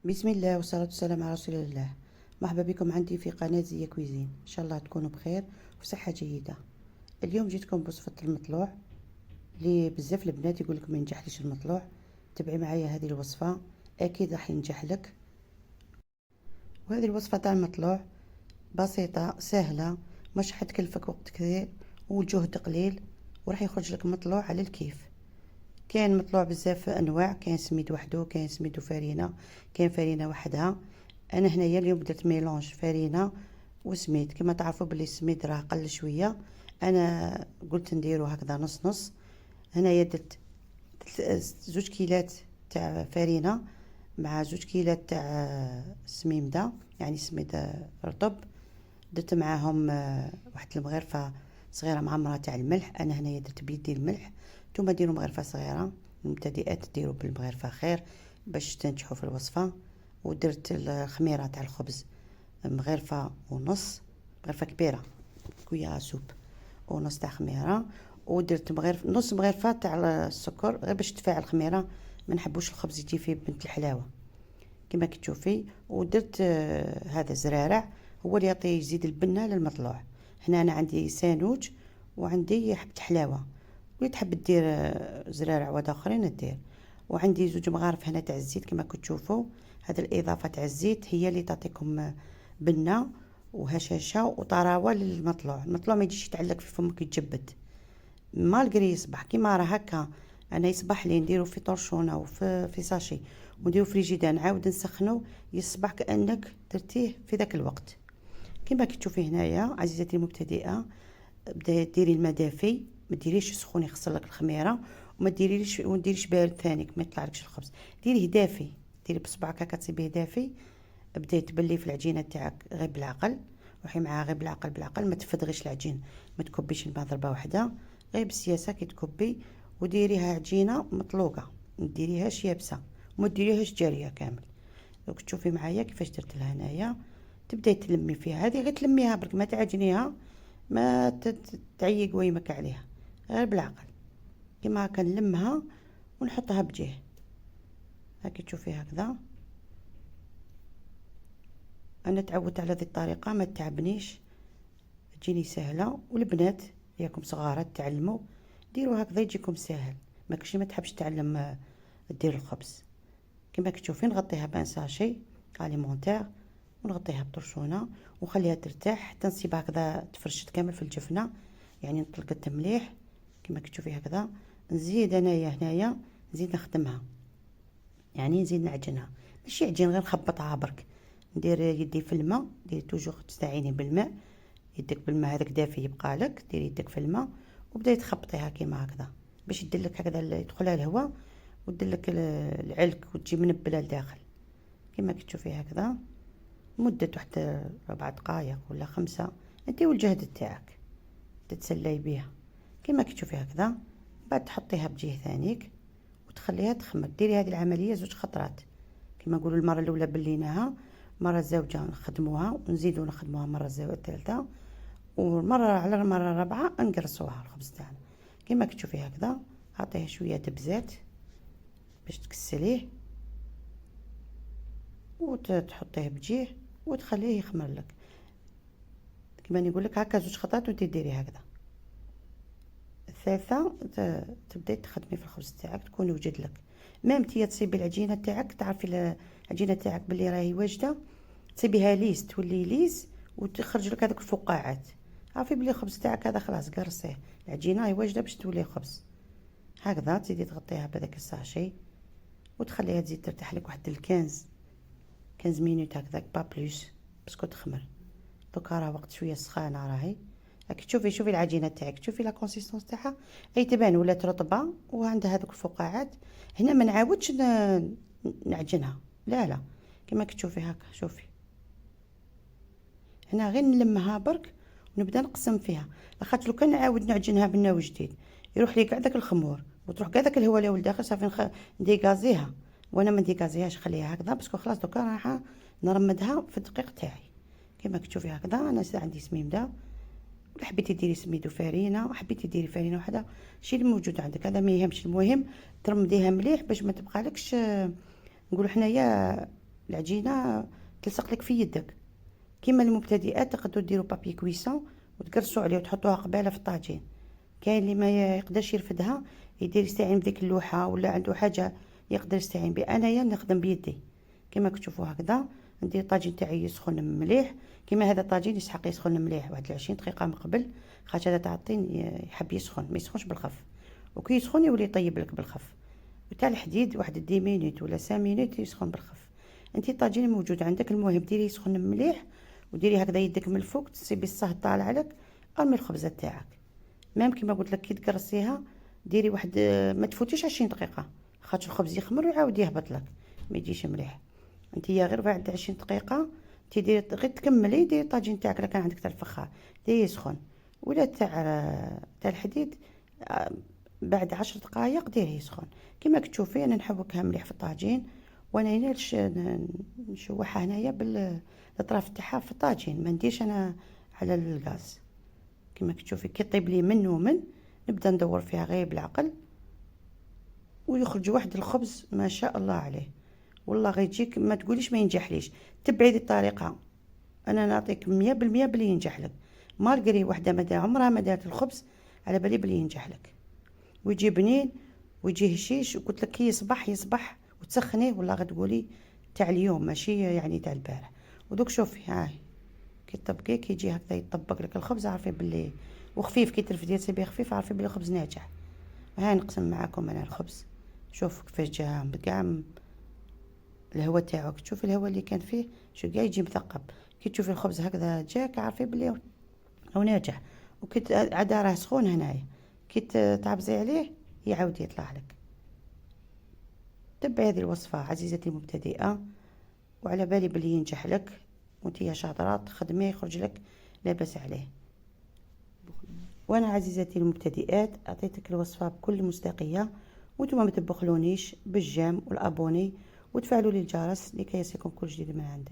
بسم الله والصلاة والسلام على رسول الله. مرحبا بكم عندي في قناة زيا كويزين. إن شاء الله تكونوا بخير وفي صحة جيدة. اليوم جيتكم بوصفة المطلوع اللي بزاف البنات يقولك ما ينجحليش المطلوع. تبعي معايا هذه الوصفة أكيد راح ينجح لك. وهذه الوصفة تاع المطلوع بسيطة سهلة، مش حتكلفك وقت كثير وجهد قليل، وراح يخرج لك مطلوع على الكيف. كاين مطلوع بزاف انواع، كاين سميد وحده، كاين سميد وفرينه، كاين فرينه وحدها. انا هنايا اليوم درت ميلونج فرينه وسميد. كما تعرفوا بلي السميد راه قل شويه، انا قلت نديرو هكذا نص نص. هنايا درت 2 كيلات تاع فرينه مع 2 كيلات تاع سميمده، يعني سميد رطب. درت معاهم واحد المغرفه صغيره معمره تاع الملح. انا هنايا درت بيدي الملح، نتوما ديروا مغرفه صغيره، المبتدئات ديروا بالمغرفه خير باش تنجحوا في الوصفه. ودرت الخميره تاع الخبز مغرفه ونص، مغرفه كبيره كويا سوب ونص تاع خميره. ودرت مغرفه نص مغرفه تاع السكر غير باش تفاعل الخميره، ما نحبوش الخبز يجي فيه بنت الحلاوه كما كتشوفي. ودرت هذا زرارع هو اللي يعطي يزيد البنه للمطلوع. هنا انا عندي سانوج وعندي حبه حلاوه، اللي تحب دير زرارع واحد اخرين دير. وعندي 2 مغارف هنا تاع الزيت كما كتشوفوا. هذا الاضافه تاع الزيت هي اللي تعطيكم بنه وهشاشه وطراوه للمطلوع. المطلوع ما يجيش يتعلق في فمك يتجبد مالغري يصبح كيما راه هكا. انا يصبح لي نديرو في طرشونه وفي ساشي ونديرو فريجيدا نعاود نسخنو، يصبح كانك درتيه في ذاك الوقت. كما كتشوفي هنايا عزيزتي المبتدئه، بدا ديري الماء دافي، ما ديريش سخون يخسر لك الخميره، وما ديريش بارد ثاني ما يطلع لكش الخبز. ديريه دافي، ديري بصبعك هكا تصيبيه دافي. بدا تبلي في العجينه تاعك غير بالعقل، روحي معاها غير بالعقل بالعقل، ما تفدغيش العجين، ما تكبيش الماء ضربه واحده، غير بالسياسه كي تكبي. وديريها عجينه مطلوقه، ما ديريهاش يابسه وما ديريهاش جاريه كامل. دوك تشوفي معايا كيفاش درت لها هنايا. تبداي تلمي فيها، هذه غير تلميها برك ما تعجنيها، ما تعيق ويمك عليها، غير بالعقل كيما هكا نلمها ونحطها بجهه. هاكي تشوفي هكذا. انا تعودت على هذه الطريقه ما تعبنيش، تجيني سهله. والبنات ياكم صغار تعلموا ديروا هكذا يجيكم سهل. ما كاش ما تحبش تعلم دير الخبز. كما كتشوفي نغطيها بان ساشي اليمونتير ونغطيها بطرشونه ونخليها ترتاح حتى نصيبها هكذا تفرشت كامل في الجفنه، يعني نطلقت مليح كما كتشوفي هكذا. نزيد انايا هنايا نزيد نخدمها، يعني نزيد نعجنها ماشي عجين غير نخبطها برك. ندير يدي في الماء، ديري توجور تستعيني بالماء، يدك بالماء هذاك دافي يبقى لك، ديري يدك في الماء وبداي تخبطيها كيما هكذا باش يدلك هكذا يدخلها الهواء ودلك العلك وتجي منبله لداخل كما كتشوفي هكذا. مدة واحد 4 دقائق ولا 5، انت والجهد تاعك تتسلي بيها كما كتشوفي هكذا. بعد تحطيها بجهه ثانيك وتخليها تخمر. ديري هذه العمليه 2 خطرات كما نقولوا. المره الاولى بليناها، مره الزوجه نخدموها ونزيدو نخدموها مره الثالثه، ومره على المره الرابعه نقرصوها الخبز تاعنا كما كتشوفي هكذا. عطيه شويه تبزات باش تكسليه وتحطيه بجيه وتخليه يخمر لك كما نقول لك. هكا 2 خطرات وانت ديري هكذا. الثالثه تبداي تخدمي في الخبز تاعك تكون وجد لك. ميم تي تصيبي العجينه تاعك، تعرفي العجينه تاعك بلي راهي واجده، تصيبيها ليس تولي ليس وتخرج لك هذوك الفقاعات، عارفي بلي الخبز تاعك هذا خلاص قرصيه، العجينه هي واجده باش تولي خبز. هكذا تزيدي تغطيها بهذاك الساشي وتخليها تزيد ترتاح لك واحد 15 مينوت هكذاك با بلوس باسكو تخمر. دوكا راه وقت شويه سخانه راهي. راكي تشوفي شوفي العجينه تاعك، تشوفي لا كونسيستونس تاعها اي تبان ولات رطبه وعندها هذوك الفقاعات. هنا ما نعاودش نعجنها، لا لا كما كتشوفي هكا. شوفي هنا غير نلمها برك ونبدا نقسم فيها، لاخاطش لو كان نعاود نعجنها بناو جديد يروح لي كاع داك الخمور وتروح كاع داك الهواله لداخل صافي نديكازيها. وانا ما نديكازيهاش، خليها هكذا باسكو خلاص دوكا راح نرمدها في الدقيق تاعي كما كتشوفي هكذا. انا عندي سميمده، ولا حبيتي ديري سميد وفرينه، حبيتي ديري فرينه وحده، شي اللي موجود عندك هذا ما يهمش. المهم ترمديها مليح باش ما تبقالكش نقولوا حنايا العجينه تلصق لك في يدك. كيما المبتدئات تقدروا ديروا بابي كويسون وتقرصوا عليه وتحطوها قبالة في الطاجين. كاين اللي ما يقدرش يرفدها يدير يستعين بديك اللوحه ولا عنده حاجه يقدر يستعين بها. انايا نخدم بيدي كما كتشوفوا هكذا. ندير الطاجين تاعي يسخن مليح. كيما هذا الطاجين يسحق يسخن مليح واحد 20 دقيقه من قبل، خاطر هذا تاع الطين يحب يسخن، ما يسخنش بالخف، وكي يسخن يولي يطيب لك بالخف. وتاع الحديد واحد 10 مينوت ولا 5 مينوت يسخن بالخف. انت الطاجين موجود عندك، المهم ديريه يسخن مليح وديري هكذا يدك من الفوق تسيبي الصهد طالع لك. ارمي الخبزه تاعك مام كيما قلت لك كي تقرصيها ديري واحد ما تفوتيش 20 دقيقه، خاطر الخبز يخمر ويعاود يهبط لك ما يجيش مليح. انت يا غير بعد 20 دقيقه تديري غير تكملي ديري الطاجين تاعك. كان عندك تاع الفخار ديريه يسخن، ولا تاع الحديد بعد 10 دقائق ديريه يسخن. كيما كتشوفي انا نحوكها مليح في الطاجين، وانا هنا نشوحها هنايا بالاطراف تاعها في الطاجين، ما نديرش انا على الغاز. كما كتشوفي كي طيب لي من ومن نبدا ندور فيها غير بالعقل ويخرج واحد الخبز ما شاء الله عليه. والله غير يجيك ما تقوليش ما ينجح. تبعي هذه الطريقه انا نعطيك 100% بلي ينجح لك. مارغري وحده ما عمرها ما دارت الخبز على بالي بلي ينجح لك ويجي بنين ويجي هشيش. وقلت لك كي يصبح وتسخنيه والله غتقولي تاع اليوم ماشي يعني تاع البارح. ودوك شوفي هاي كي طبقيه كي يجي هكذا يطبق لك الخبز عارفين باللي وخفيف. كي ترفديه تسيبيه خفيف عارفين باللي الخبز ناجح. ها نقسم معاكم انا الخبز. شوفوا كيفاش جا كاع الهواء تاعو. تشوفي الهواء اللي كان فيه شو كاع يجي مثقب. كي تشوفي الخبز هكذا جاك عارفين باللي هو ناجح. وكي عاد راه سخون هنايا كي تعبزي عليه يعاود يطلع لك. تبعي هذه الوصفه عزيزتي المبتدئه وعلى بالي بلي ينجح لك. وانتي شاطره تخدميه يخرج لك لاباس عليه. وانا عزيزتي المبتدئات اعطيتك الوصفه بكل مصداقيه، وانتم ما تبخلونيش بالجيم والابوني وتفعلوا لي الجرس لكي يصلكم كل جديد من عندي.